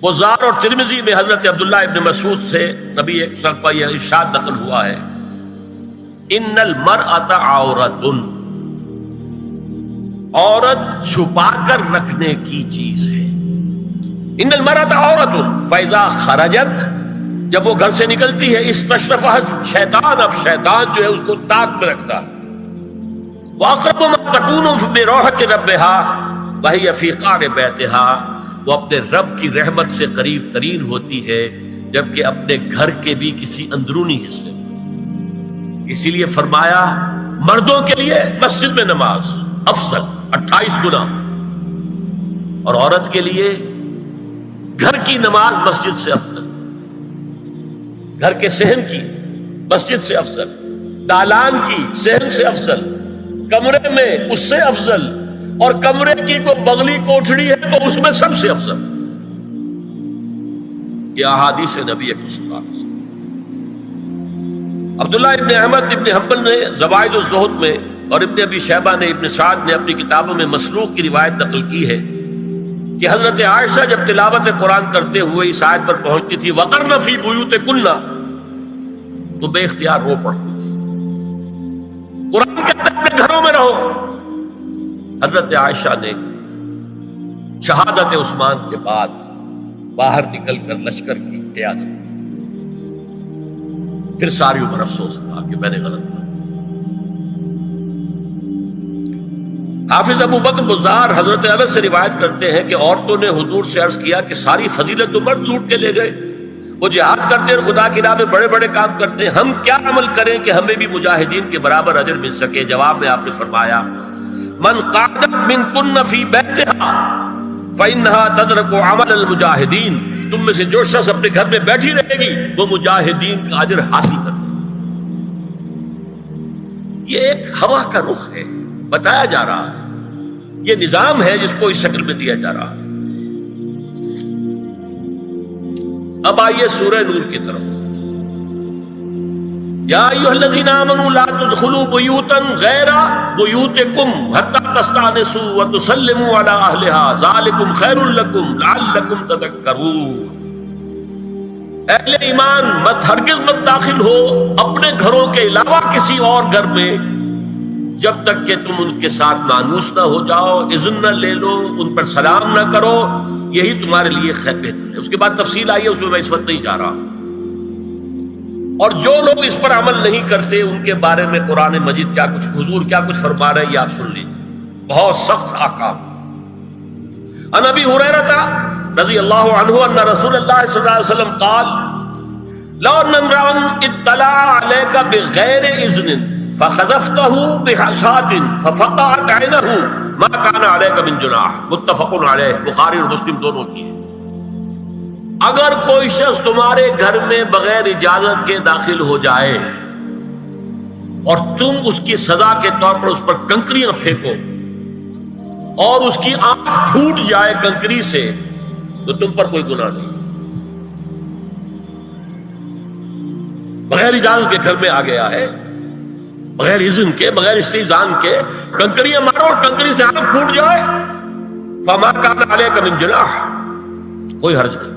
بزار اور ترمذی میں حضرت عبداللہ ابن مسعود سے نبی ایک وسلم کا یہ ارشاد نقل ہوا ہے، ان المرأۃ عورۃ، عورت چھپا کر رکھنے کی چیز ہے۔ ان المرأۃ عورۃ فاذا خرجت، جب وہ گھر سے نکلتی ہے، استشرفها شیطان، اب شیطان جو ہے اس کو تاک میں رکھتا ہے۔ واقرب ما تکون بروحة ربها وهي في قعر بیتها، وہ اپنے رب کی رحمت سے قریب ترین ہوتی ہے جبکہ اپنے گھر کے بھی کسی اندرونی حصے میں۔ اسی لیے فرمایا مردوں کے لیے مسجد میں نماز افضل 28 گنا، اور عورت کے لیے گھر کی نماز مسجد سے افضل، گھر کے صحن کی مسجد سے افضل، دالان کی صحن سے افضل، کمرے میں اس سے افضل، اور کمرے کی کوئی بغلی کوٹھڑی ہے تو اس میں سب سے افضل۔ یہ احادیث نبی صلی اللہ علیہ وسلم۔ عبداللہ ابن احمد ابن حنبل نے زوائد الزہد میں اور ابن ابی شیبہ نے ابن سعد نے اپنی کتابوں میں مسروق کی روایت نقل کی ہے کہ حضرت عائشہ جب تلاوت قرآن کرتے ہوئے اس آیت پر پہنچتی تھی وَقَرْنَ فِي بُيُوتِكُنَّ، تو بے اختیار رو پڑتی تھی۔ قرآن کہتا ہے اپنے گھروں میں رہو۔ حضرت عائشہ نے شہادت عثمان کے بعد باہر نکل کر لشکر کی قیادت کی، پھر ساری عمر افسوس تھا کہ میں نے غلط کہا۔ حافظ ابو بکر بزار حضرت انس سے روایت کرتے ہیں کہ عورتوں نے حضور سے عرض کیا کہ ساری فضیلت تو مرد لوٹ کے لے گئے، وہ جہاد کرتے ہیں اور خدا کی راہ میں بڑے بڑے کام کرتے ہیں، ہم کیا عمل کریں کہ ہمیں بھی مجاہدین کے برابر اجر مل سکے؟ جواب میں آپ نے فرمایا من قعدت منکن فی بیتہا فإنہا تدرک عمل المجاہدین، تم میں سے جو شخص اپنے گھر میں بیٹھی رہے گی وہ مجاہدین کا اجر حاصل کرے۔ یہ ایک ہوا کا رخ ہے، بتایا جا رہا ہے، یہ نظام ہے جس کو اس شکل میں دیا جا رہا ہے۔ اب آئیے سورہ نور کی طرف۔ یا ایھا الذین آمنوا لا تدخلوا بیوتا غیر بیوتکم حتی تستأنسوا وتسلموا علی اہلها ذالکم خیر لکم لعلکم تذکرون۔ اہل ایمان مت ہرگز مت داخل ہو اپنے گھروں کے علاوہ کسی اور گھر میں جب تک کہ تم ان کے ساتھ مانوس نہ ہو جاؤ، اذن نہ لے لو، ان پر سلام نہ کرو، یہی تمہارے لیے خیر بہتر ہے۔ اس کے بعد تفصیل آئی ہے، اس میں میں اس وقت نہیں جا رہا۔ اور جو لوگ اس پر عمل نہیں کرتے ان کے بارے میں قرآن مجید کیا کچھ، حضور کیا کچھ فرما رہے ہیں یہ آپ سن لیجیے، بہت سخت احکام۔ عن ابی ہریرہ رضی اللہ عنہ ان رسول اللہ صلی اللہ علیہ وسلم قال لو ان امرأ اطلع علیک بغیر اذن فخذفته بحشاة ففقعت عینہ ما کان علیک من جناح، متفق علیہ، بخاری اور مسلم دونوں کی ہے۔ اگر کوئی شخص تمہارے گھر میں بغیر اجازت کے داخل ہو جائے اور تم اس کی سزا کے طور پر اس پر کنکریاں پھینکو اور اس کی آنکھ پھوٹ جائے کنکری سے تو تم پر کوئی گناہ نہیں۔ بغیر اجازت کے گھر میں آ گیا ہے، بغیر اذن کے، بغیر استئذان کے کنکریاں مارو اور کنکری سے آنکھ پھوٹ جائے، فما کان علیک من جناح، کوئی حرج نہیں۔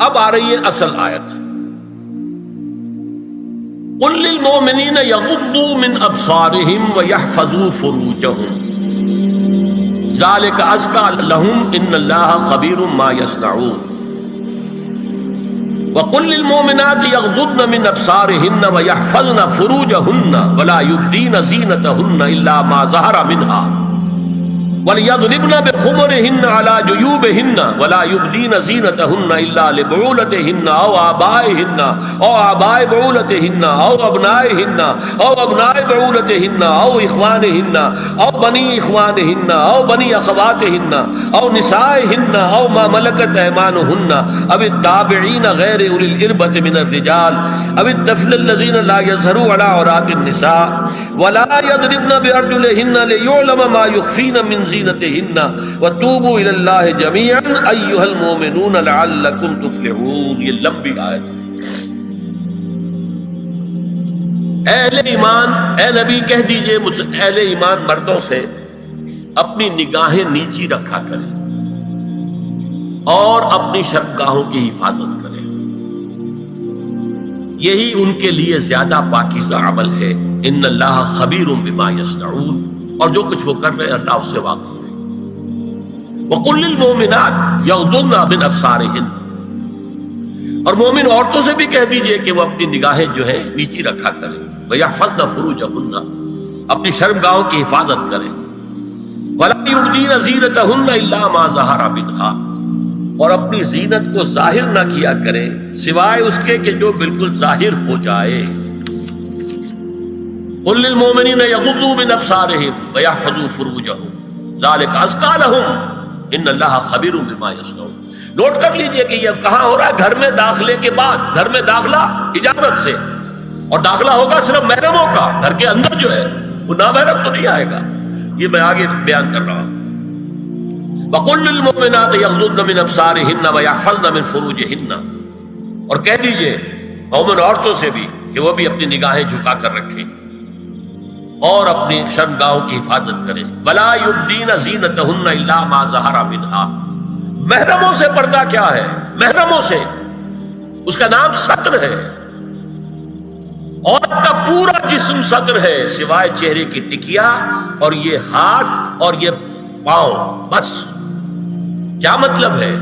اب آ رہی ہے اصل آیت، قل للمؤمنین یغضوا من ابصارہم ویحفظوا فروجہم ذلک ازکی لہم ان اللہ خبیر ما یصنعون وقل للمؤمنات یغضضن من ابصارہن ویحفظن فروجہن ولا یبدین زینتہن الا ما ظہر منها وَلْيَضْرِبْنَ بِخُمُرِهِنَّ عَلَى جُيُوبِهِنَّ وَلَا يُبْدِينَ زِينَتَهُنَّ إِلَّا لِبُعُولَتِهِنَّ أَوْ آبَائِهِنَّ أَوْ آبَاءِ بُعُولَتِهِنَّ أَوْ أَبْنَائِهِنَّ أَوْ أَبْنَاءِ بُعُولَتِهِنَّ أَوْ إِخْوَانِهِنَّ أَوْ بَنِي إِخْوَانِهِنَّ أَوْ بَنِي أَخَوَاتِهِنَّ أَوْ نِسَائِهِنَّ أَوْ مَا مَلَكَتْ أَيْمَانُهُنَّ أَوِ التَّابِعِينَ غَيْرِ أُولِي الْإِرْبَةِ مِنَ الرِّجَالِ أَوِ الطَّفْلِ الَّذِينَ لَا يَظْهَرُوا عَلَى عَوْرَاتِ النِّسَاءِ وَلَا يَضْرِبْنَ بِأَرْجُلِهِنَّ لِيُعْلَمَ مَا يُخْفِينَ مِنْ زِينَتِهِنَّ وَتُوبُوا إِلَى اللَّهِ جَمِيعًا أَيُّهَا الْمُؤْمِنُونَ لَعَلَّكُمْ تُفْلِحُونَ۔ یہ لمبی آیت ہے۔ اہل ایمان، اے نبی کہہ دیجئے اہل ایمان مردوں سے اپنی نگاہیں نیچی رکھا کریں اور اپنی شرمگاہوں کی حفاظت کریں، یہی ان کے لیے زیادہ پاکیزہ عمل ہے۔ ان اللہ خبیر بما یصنعون، اور جو کچھ وہ کر رہے ہیں اللہ اس سے واقف ہے۔ وَقُلْ لِلْمُؤْمِنَاتِ يَغْضُضْنَ مِنْ أَبْصَارِهِنَّ، اور مومن عورتوں سے بھی کہہ دیجئے کہ وہ اپنی نگاہیں جو ہے نیچی رکھا کریں، وَيَحْفَظْنَ فُرُوجَهُنَّ، اپنی شرمگاہوں کی حفاظت کریں، وَلَا يُبْدِينَ زِينَتَهُنَّ إِلَّا مَا ظَهَرَ مِنْهَا، اور اپنی زینت کو ظاہر نہ کیا کریں سوائے اس کے کہ جو بالکل ظاہر ہو جائے۔ قُلْ لِلْمُؤْمِنِينَ يَغُضُّوا مِنْ أَبْصَارِهِمْ وَيَحْفَظُوا فُرُوجَهُمْ ذَلِكَ أَزْكَىٰ لَهُمْ إِنَّ اللَّهَ خَبِيرٌ بِمَا يَصْنَعُونَ۔ نوٹ کر لیجئے کہ یہ کہاں ہو رہا ہے؟ گھر میں داخلے کے بعد۔ گھر میں داخلہ اجازت سے، اور داخلہ ہوگا صرف محرموں کا۔ گھر کے اندر جو ہے وہ نامحرم تو نہیں آئے گا، یہ میں آگے بیان کر رہا ہوں۔ وَقُلْ لِلْمُؤْمِنَاتِ يَغْضُضْنَ مِنْ أَبْصَارِهِنَّ وَيَحْفَظْنَ مِنْ فُرُوجِهِنَّ، اور کہہ دیجئے مومن عورتوں سے بھی کہ وہ بھی اپنی نگاہیں جھکا کر رکھیں اور اپنی شرمگاہوں کی حفاظت کریں۔ وَلَا يُبْدِينَ زِينَتَهُنَّ إِلَّا مَا ظَهَرَ مِنْهَا، محرموں سے پردہ کیا ہے؟ محرموں سے، اس کا نام ستر ہے۔ عورت کا پورا جسم ستر ہے سوائے چہرے کی ٹکیا اور یہ ہاتھ اور یہ پاؤں، بس۔ کیا مطلب ہے؟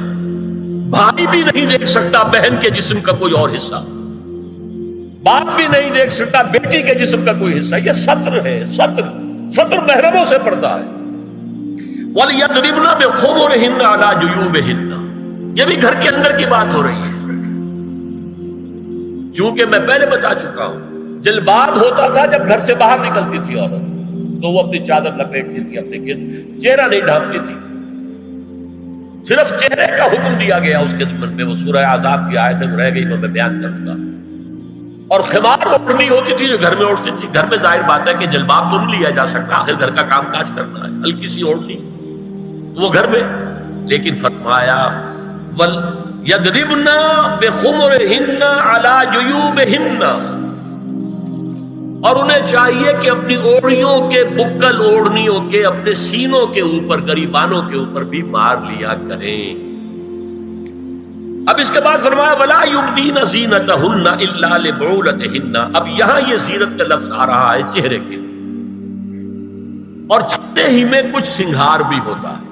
بھائی بھی نہیں دیکھ سکتا بہن کے جسم کا کوئی اور حصہ، باپ بھی نہیں دیکھ سکتا بیٹی کے جسم کا کوئی حصہ۔ یہ ستر ہے، ستر محرموں سے پردہ ہے۔ وَلْيَضْرِبْنَ بِخُمُرِهِنَّ عَلَىٰ جُيُوبِهِنَّ، یہ بھی گھر کے اندر کی بات ہو رہی ہے، کیونکہ میں پہلے بتا چکا ہوں جلباب ہوتا تھا جب گھر سے باہر نکلتی تھی عورت، تو وہ اپنی چادر لپیٹتی تھی اپنے گرد، چہرہ نہیں ڈھانپتی تھی، صرف چہرے کا حکم دیا گیا اس کے ضمن میں۔ وہ سورہ احزاب کی آیت ہے، وہ رہ گئی، میں بیان کروں گا۔ اور خمار اوڑھنی ہوتی تھی جو گھر میں اوڑھتی تھی۔ گھر میں ظاہر بات ہے کہ جلباب تو نہیں لیا جا سکتا، آخر گھر کا کام کاج کرنا ہے، ہلکی سی اوڑھنی وہ گھر میں، لیکن فرمایا وَلْيَضْرِبْنَ بِخُمُرِهِنَّ عَلَىٰ جُيُوبِهِنَّ، اور انہیں چاہیے کہ اپنی اوڑھیوں کے، بکل اوڑھنیوں کے اپنے سینوں کے اوپر، گریبانوں کے اوپر بھی مار لیا کریں۔ اب اس کے بعد فرمایا وَلَا يُبْدِينَ زِينَتَهُنَّ إِلَّا لِبُعُولَتِهِنَّ، اب یہاں یہ زینت کا لفظ آ رہا ہے چہرے کے، اور چہرے ہی میں کچھ سنگھار بھی ہوتا ہے۔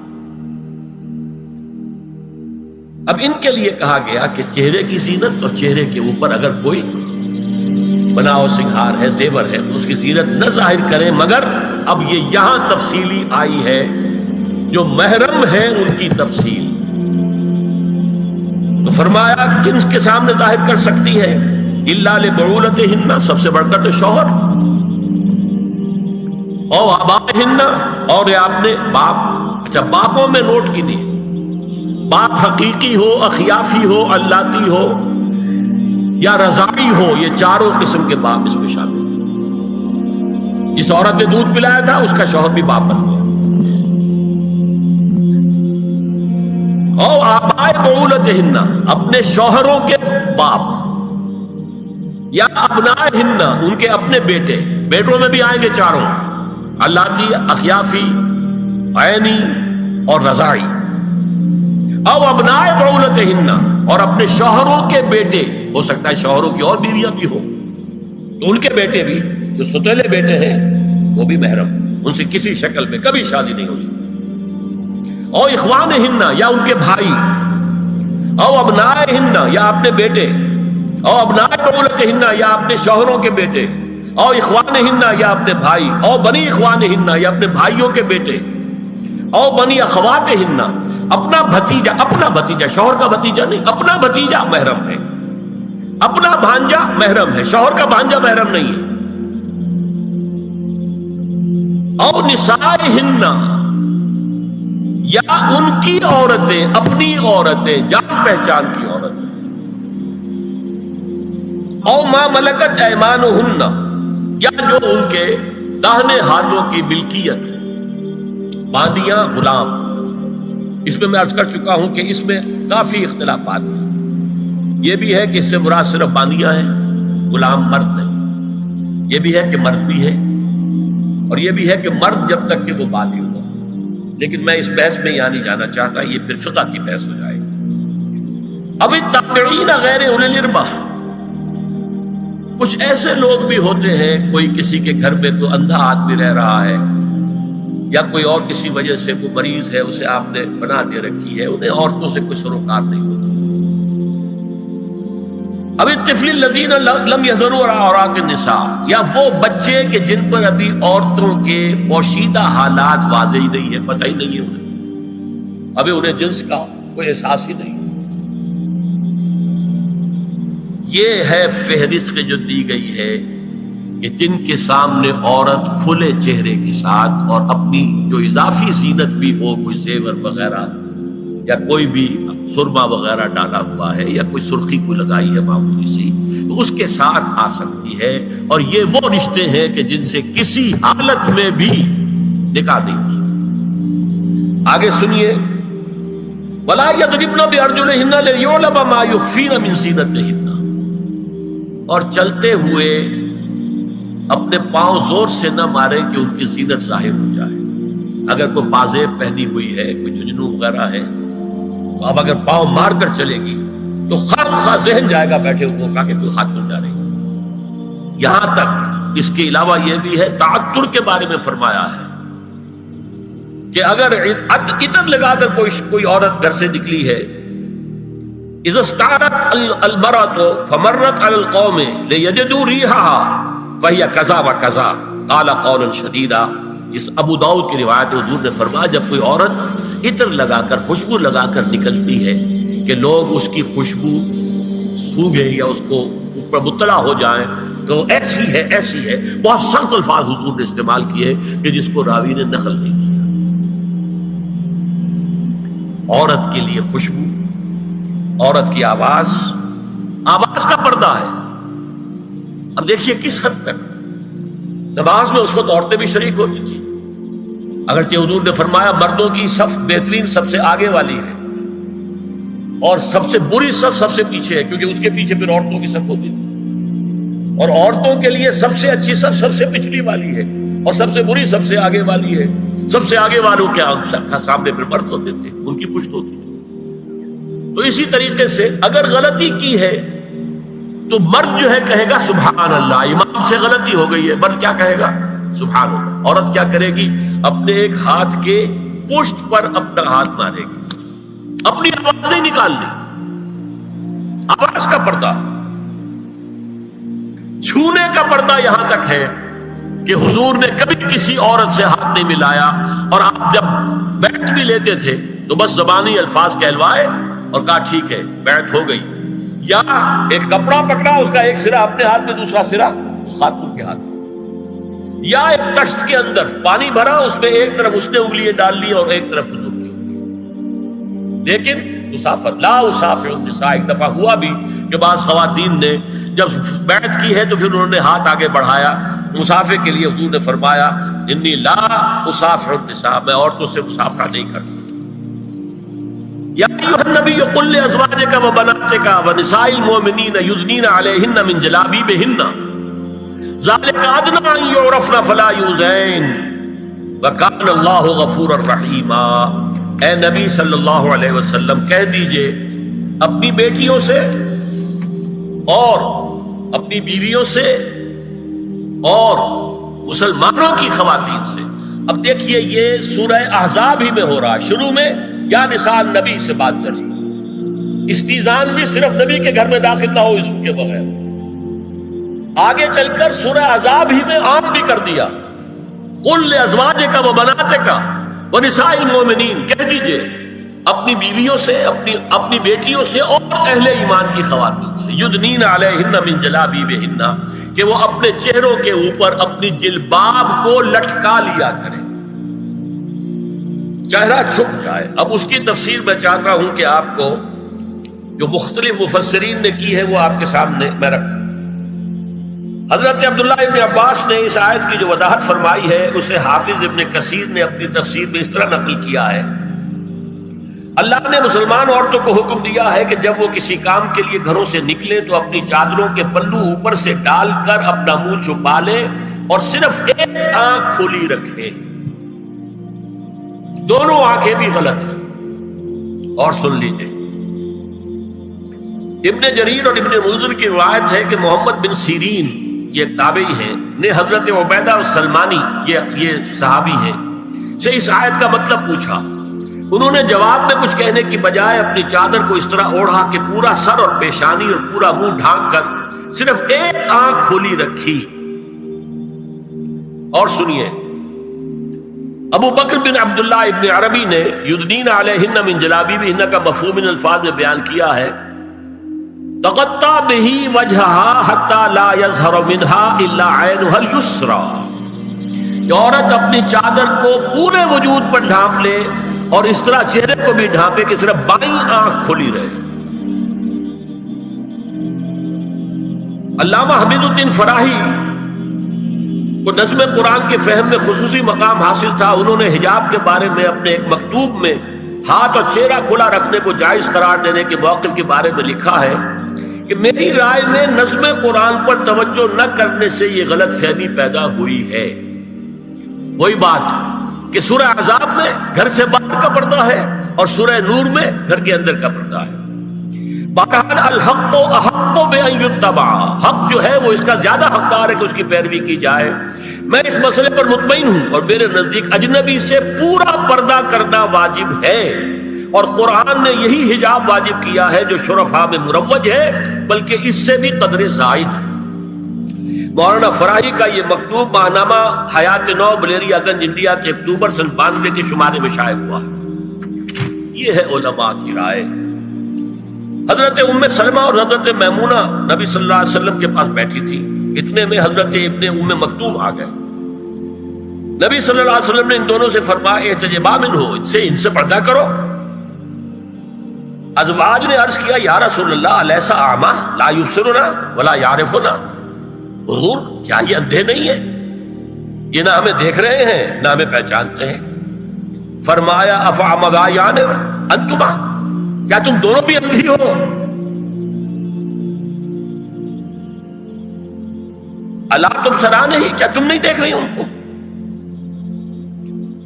اب ان کے لیے کہا گیا کہ چہرے کی زینت، اور چہرے کے اوپر اگر کوئی بناؤ سنگھار ہے، زیور ہے، تو اس کی زینت نہ ظاہر کریں، مگر اب یہ یہاں تفصیلی آئی ہے، جو محرم ہے ان کی تفصیل۔ تو فرمایا کن کے سامنے ظاہر کر سکتی ہے؟ الا لبعولتہن، سب سے بڑھ کر تو شوہر، او آبائہن، اور یہ آپ نے باپ۔ اچھا، باپوں میں نوٹ کی نہیں، باپ حقیقی ہو، اخیافی ہو، اللاتی ہو یا رضاعی ہو، یہ چاروں قسم کے باپ اس میں شامل ہیں۔ جس عورت نے دودھ پلایا تھا اس کا شوہر بھی باپ بن گیا۔ او آبائے بعولتہن، اپنے شوہروں کے باپ، یا ابنائہن، ان کے اپنے بیٹے، بیٹوں میں بھی آئیں گے چاروں، اللاتی، اخیافی، عینی اور رضاعی۔ او ابنائے بعولتہن، اور اپنے شوہروں کے بیٹے، ہو سکتا ہے شوہروں کی اور بیویاں بھی ہوں، تو ان کے بیٹے بھی، جو ستیلے بیٹے ہیں وہ بھی محرم، ان سے کسی شکل میں کبھی شادی نہیں ہو سکتی۔ او اخوانہن، یا ان کے بھائی، او ابنائہن، یا اپنے بیٹے، او ابنائے بعولتہن، یا اپنے شوہروں کے بیٹے، او اخوانہن، یا اپنے بھائی، او بنی اخوانہن، یا اپنے بھائیوں کے بیٹے، او بنی اخواتہن، اپنا بھتیجا، اپنا بھتیجا، شوہر کا بھتیجا نہیں، اپنا بھتیجا محرم ہے، اپنا بھانجا محرم ہے، شوہر کا بھانجا محرم نہیں ہے۔ او نسائہن، یا ان کی عورتیں، اپنی عورتیں، جان پہچان کی عورتیں۔ او ما ملکت ایمانہن، یا جو ان کے داہنے ہاتھوں کی ملکیت، باندیاں، غلام۔ اس میں عرض کر چکا ہوں کہ اس میں کافی اختلافات ہیں۔ یہ بھی ہے کہ اس سے مراد صرف باندیاں ہیں، غلام مرد ہیں، یہ بھی ہے کہ مرد بھی ہے، اور یہ بھی ہے کہ مرد جب تک کہ وہ بالغ ہو۔ لیکن میں اس بحث میں یہاں نہیں جانا چاہتا، یہ پھر فقہ کی بحث ہو جائے گی۔ اب التابعین غیر اولی الارباح، کچھ ایسے لوگ بھی ہوتے ہیں، کوئی کسی کے گھر میں کوئی اندھا آدمی رہ رہا ہے یا کوئی اور کسی وجہ سے کوئی مریض ہے، اسے آپ نے بنا دے رکھی ہے، انہیں عورتوں سے کوئی سروکار نہیں ہوتا. اب الطفل الذین لم یظہروا علی عورات النساء، یا وہ بچے کہ جن پر ابھی عورتوں کے پوشیدہ حالات واضح ہی نہیں ہے، پتہ ہی نہیں ہے انہیں، ابھی انہیں جنس کا کوئی احساس ہی نہیں. یہ ہے فہرست جو دی گئی ہے کہ جن کے سامنے عورت کھلے چہرے کے ساتھ اور اپنی جو اضافی زینت بھی ہو، کوئی زیور وغیرہ یا کوئی بھی سرما وغیرہ ڈالا ہوا ہے یا کوئی سرخی کو لگائی ہے معمولی سی، تو اس کے ساتھ آ سکتی ہے. اور یہ وہ رشتے ہیں کہ جن سے کسی حالت میں بھی نکاح نہیں ہو سکتا. آگے سنیے، وَلَا يَضْرِبْنَ بِأَرْجُلِهِنَّ لِيُعْلَمَ مَا يُخْفِينَ مِنْ زِينَتِهِنَّ، اور چلتے ہوئے اپنے پاؤں زور سے نہ مارے کہ ان کی زینت ظاہر ہو جائے. اگر کوئی پازیب پہنی ہوئی ہے، کوئی جھنجھنو وغیرہ ہے، تو اب اگر پاؤں مار کر چلے گی تو خواہ ذہن جائے گا بیٹھے ہوئے کا کہ کوئی خاتون جا رہی ہے. یہاں تک اس کے علاوہ یہ بھی ہے، تعطر کے بارے میں فرمایا ہے کہ اگر عطر لگا کر کوئی عورت گھر سے نکلی ہے، اذا استعارت المرأة فمرت على القوم ليجدوا ريحها فهي كذا وكذا قال قولا شديدا. اس ابو داؤد کی روایت حضور نے فرمایا جب کوئی عورت عطر لگا کر خوشبو لگا کر نکلتی ہے کہ لوگ اس کی خوشبو سونگیں یا اس کو اوپر مطلع ہو جائیں تو ایسی ہے ایسی ہے. بہت سخت الفاظ حضور نے استعمال کیے کہ جس کو راوی نے نقل نہیں کیا. عورت کے لیے خوشبو، عورت کی آواز کا پردہ ہے. اب دیکھیے کس حد تک نماز میں اس وقت عورتیں بھی شریک ہوتی تھی، اگرچہ حضور نے فرمایا مردوں کی صف بہترین سب سے آگے والی ہے اور سب سے بری صف سب سے پیچھے ہے، کیونکہ اس کے پیچھے پھر عورتوں کی صف ہوتی تھی. اور عورتوں کے لیے سب سے اچھی صف سب سے پچھلی والی ہے اور سب سے بری سب سے آگے والی ہے. سب سے آگے والوں کے سامنے پھر مرد ہوتے تھے، ان کی پشت ہوتی تھی. تو اسی طریقے سے اگر غلطی کی ہے تو مرد جو ہے کہے گا سبحان اللہ، امام سے غلطی ہو گئی ہے، مرد کیا کہے گا؟ سبحان اللہ. عورت کیا کرے گی؟ اپنے ایک ہاتھ کے پشت پر اپنا ہاتھ مارے گی، اپنی آواز نہیں نکالنی. آواز کا پردہ، چھونے کا پردہ یہاں تک ہے کہ حضور نے کبھی کسی عورت سے ہاتھ نہیں ملایا، اور آپ جب بیعت بھی لیتے تھے تو بس زبانی الفاظ کہلوائے اور کہا ٹھیک ہے بیعت ہو گئی، یا ایک کپڑا پکڑا، اس کا ایک سرا اپنے ہاتھ میں دوسرا سرا اس خاتون کے ہاتھ میں، یا ایک تشت کے اندر پانی بھرا، اس میں ایک طرف اس نے انگلیاں ڈال لی اور ایک طرف حضور کی انگلیاں. لیکن مسافر لا اسافر النساء، ایک دفعہ ہوا بھی کہ بعض خواتین نے جب بیعت کی ہے تو پھر انہوں نے ہاتھ آگے بڑھایا مسافر کے لیے. حضور نے فرمایا انی لا اسافر النساء، میں عورتوں سے مسافرہ نہیں کرتا. یا ایھا النبی قل لازواجک وبناتک ونساء المؤمنین یدنین علیہن من جلابیبہن ذلک ادنی ان یعرفن فلا یؤذین وکان اللہ غفورا رحیما. اے نبی صلی اللہ علیہ وسلم کہہ دیجئے اپنی بیٹیوں سے اور اپنی بیویوں سے اور مسلمانوں کی خواتین سے. اب دیکھیے یہ سورہ احزاب ہی میں ہو رہا ہے. شروع میں یا نساء نبی سے بات چلی، استیزان بھی صرف نبی کے گھر میں داخل نہ ہو اذن کے بغیر. آگے چل کر سورہ احزاب ہی میں عام بھی کر دیا، قل لازواجک وبناتک ونساء المؤمنین، کہہ دیجئے اپنی بیویوں سے اپنی بیٹیوں سے اور اہل ایمان کی خواتین سے، یدنین علیہن من جلابیبہن، کہ وہ اپنے چہروں کے اوپر اپنی جلباب کو لٹکا لیا کریں، چہرہ چھپ جائے. اب اس کی تفسیر میں چاہتا ہوں کہ آپ کو جو مختلف مفسرین نے کی ہے وہ آپ کے سامنے میں رکھوں. حضرت عبداللہ ابن عباس نے اس آیت کی جو وضاحت فرمائی ہے اسے حافظ ابن کثیر نے اپنی تفسیر میں اس طرح نقل کیا ہے. اللہ نے مسلمان عورتوں کو حکم دیا ہے کہ جب وہ کسی کام کے لیے گھروں سے نکلے تو اپنی چادروں کے پلو اوپر سے ڈال کر اپنا منہ چھپا لے اور صرف ایک آنکھ کھلی رکھے. دونوں آنکھیں بھی غلط ہیں. اور سن لیجئے ابن جریر اور ابن منذر کی روایت ہے کہ محمد بن سیرین یہ ایک تابعی ہیں نے حضرت عبیدہ السلمانی یہ صحابی ہیں سے اس آیت کا مطلب پوچھا. انہوں نے جواب میں کچھ کہنے کی بجائے اپنی چادر کو اس طرح اوڑھا کہ پورا سر اور پیشانی اور پورا منہ ڈھانک کر صرف ایک آنکھ کھولی رکھی. اور سنیے ابو بکر بن عبداللہ ابن عربی نے یدنین علیہن من جلابیبہن کا مفہوم ان الفاظ میں بیان کیا ہے تغطى به وجهها حتى لا يظهر منها الا عينها اليسرى. کہ عورت اپنی چادر کو پورے وجود پر ڈھانپ لے اور اس طرح چہرے کو بھی ڈھانپے کہ صرف بائیں آنکھ کھلی رہے. علامہ حمید الدین فراہی کو نظم قرآن کے فہم میں خصوصی مقام حاصل تھا. انہوں نے حجاب کے بارے میں اپنے ایک مکتوب میں ہاتھ اور چہرہ کھلا رکھنے کو جائز قرار دینے کے موقف کے بارے میں لکھا ہے کہ میری رائے میں نظم قرآن پر توجہ نہ کرنے سے یہ غلط فہمی پیدا ہوئی ہے. وہی بات کہ سورہ احزاب میں گھر سے باہر کا پردہ ہے اور سورہ نور میں گھر کے اندر کا پردہ ہے. بہرحال الحق احق بان یتبع، حق جو ہے وہ اس کا زیادہ حقدار ہے کہ اس کی پیروی کی جائے. میں اس مسئلے پر مطمئن ہوں اور میرے نزدیک اجنبی سے پورا پردہ کرنا واجب ہے اور قرآن نے یہی حجاب واجب کیا ہے جو شرفاء میں مروج ہے بلکہ اس سے بھی قدر زائد ہے. مولانا فراہی کا یہ مکتوب ماہنامہ حیات نو بلیریا گنج انڈیا کے اکتوبر سن 92 کے شمارے میں شائع ہوا. یہ ہے علماء کی رائے. حضرت ام سلمہ اور حضرت میمونہ نبی صلی اللہ علیہ وسلم کے پاس بیٹھی تھی. اتنے میں حضرت ابن ام مکتوم آ گئے. نبی صلی اللہ علیہ وسلم نے ان دونوں سے فرمایا احتجبا منہو، ان سے پردہ کرو. ازواج نے عرض کیا یا رسول اللہ الیسا اعمی لا یبصرنا ولا یعرفنا، حضور کیا یہ اندھے نہیں ہیں؟ یہ نہ ہمیں دیکھ رہے ہیں نہ ہمیں پہچانتے ہیں. فرمایا افعمغایان انتما، کیا تم دونوں بھی اندھی ہو؟ اللہ تم سرانے ہی، کیا تم نہیں دیکھ رہی ان کو؟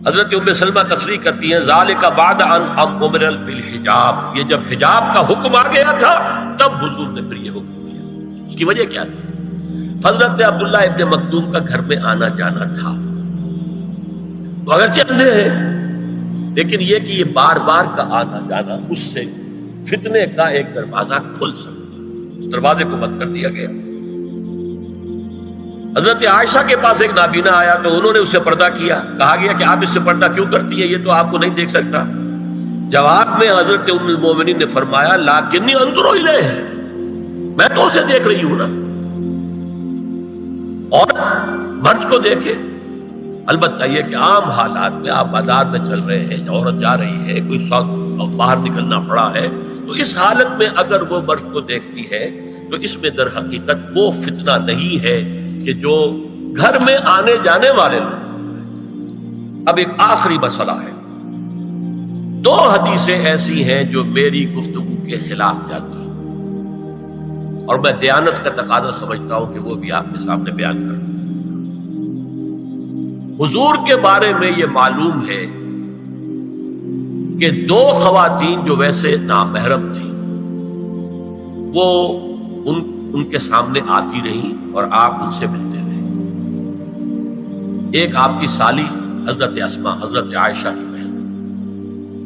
حضرت ام سلمہ تصریح کرتی ہیں ذالک بعد ان امر بالحجاب، یہ جب حجاب کا حکم آ گیا تھا تب حضور نے پھر یہ حکم دیا. اس کی وجہ کیا تھی؟ حضرت عبداللہ ابن مکتوم کا گھر میں آنا جانا تھا. تو اگرچہ اندھے ہیں لیکن یہ کہ یہ بار بار کا آنا جانا اس سے فتنے کا ایک دروازہ کھل سکتا ہے. اس دروازے کو بند کر دیا گیا. حضرت عائشہ کے پاس ایک نابینا آیا تو انہوں نے اس سے پردہ کیا. کہا گیا کہ آپ اس سے پردہ کیوں کرتی ہیں، یہ تو آپ کو نہیں دیکھ سکتا. جواب میں حضرت ام المومنین نے فرمایا لیکنی انظر الیہ، میں تو اسے دیکھ رہی ہوں نا. اور مرد کو دیکھے. البتہ یہ کہ عام حالات میں آپ بازار میں چل رہے ہیں، عورت جا رہی ہے، کوئی باہر نکلنا پڑا ہے، تو اس حالت میں اگر وہ مرد کو دیکھتی ہے تو اس میں در حقیقت وہ فتنہ نہیں ہے کہ جو گھر میں آنے جانے والے لوگ. اب ایک آخری مسئلہ ہے. 2 حدیثیں ایسی ہیں جو میری گفتگو کے خلاف جاتی ہیں اور میں دیانت کا تقاضا سمجھتا ہوں کہ وہ بھی آپ کے سامنے بیان کروں. حضور کے بارے میں یہ معلوم ہے کہ 2 خواتین جو ویسے نامحرم تھیں وہ ان کے سامنے آتی رہیں اور آپ ان سے ملتے رہے. ایک آپ کی سالی حضرت اسماء حضرت عائشہ کی بہن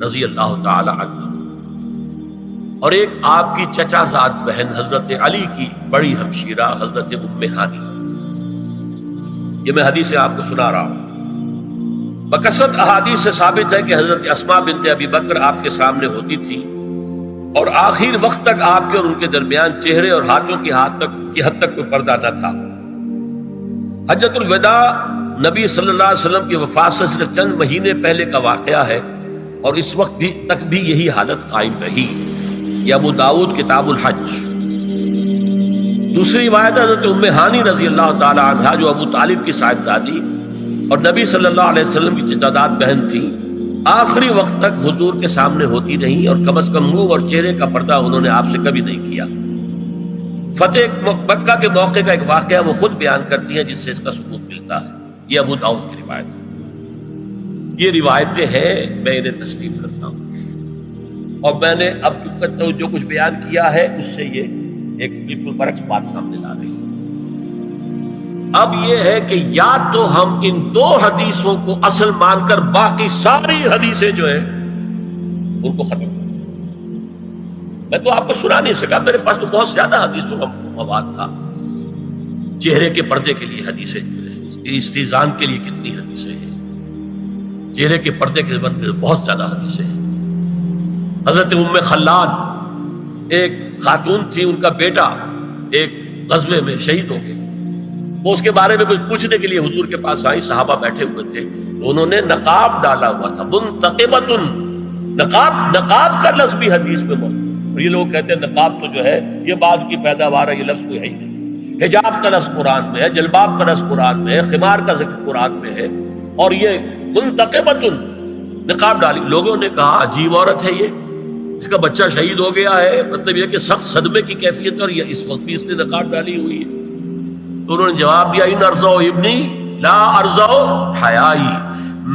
رضی اللہ تعالی عنہ، اور ایک آپ کی چچا زاد بہن حضرت علی کی بڑی ہمشیرہ حضرت ام ہانی. یہ میں حدیث آپ کو سنا رہا ہوں. بکثرت احادیث سے ثابت ہے کہ حضرت اسماء بنت ابی بکر آپ کے سامنے ہوتی تھی اور آخر وقت تک آپ کے اور ان کے درمیان چہرے اور ہاتھوں کی حد تک کوئی پردہ نہ تھا. حجۃ الوداع نبی صلی اللہ علیہ وسلم کی وفات سے صرف چند مہینے پہلے کا واقعہ ہے اور اس وقت تک بھی یہی حالت قائم رہی. یہ ابو داؤد کتاب الحج. دوسری روایت حضرت ام ہانی رضی اللہ تعالی عنہا جو ابو طالب کی صاحبزادی اور نبی صلی اللہ علیہ وسلم کی چچاداد بہن تھی، آخری وقت تک حضور کے سامنے ہوتی رہیں اور کم از کم منہ اور چہرے کا پردہ انہوں نے آپ سے کبھی نہیں کیا. فتح مکہ کے موقع کا ایک واقعہ وہ خود بیان کرتی ہیں جس سے اس کا ثبوت ملتا ہے. یہ ابو داؤد کی روایت ہے. یہ روایتیں ہیں، میں انہیں تسلیم کرتا ہوں. اور میں نے اب جو کچھ بیان کیا ہے اس سے یہ ایک بالکل برعکس بات سامنے لا رہی ہے۔ اب یہ ہے کہ یا تو ہم ان دو حدیثوں کو اصل مان کر باقی ساری حدیثیں جو ہیں ان کو ختم کر، میں تو آپ کو سنا نہیں سکا، میرے پاس تو بہت زیادہ حدیثوں کا مواد تھا۔ چہرے کے پردے کے لیے حدیثیں جو ہیں، استیزان کے لیے کتنی حدیثیں ہیں، چہرے کے پردے کے بارے میں بہت زیادہ حدیثیں ہیں۔ حضرت ام خلاد ایک خاتون تھی، ان کا بیٹا ایک غزوے میں شہید ہو گئے، وہ اس کے بارے میں کچھ پوچھنے کے لیے حضور کے پاس آئی، صحابہ بیٹھے ہوئے تھے، انہوں نے نقاب ڈالا ہوا تھا، منتقبۃ، نقاب کا لفظ بھی حدیث میں موجود ہے۔ اور یہ لوگ کہتے ہیں نقاب تو جو ہے یہ بعد کی پیداوار ہے، یہ لفظ کوئی ہے ہی نہیں۔ حجاب کا لفظ قرآن میں ہے، جلباب کا لفظ قرآن میں ہے، خمار کا ذکر قرآن میں ہے، اور یہ منتقبۃ نقاب ڈالی۔ لوگوں نے کہا عجیب عورت ہے یہ، اس کا بچہ شہید ہو گیا ہے، مطلب یہ کہ سخت صدمے کی کیفیت، اور اس وقت بھی اس نے نقاب ڈالی ہوئی ہے۔ تو انہوں نے جواب دیا ان ارزو ابنی لا ارزو حیائی،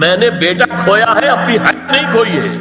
میں نے بیٹا کھویا ہے، اپنی حیا نہیں کھوئی ہے۔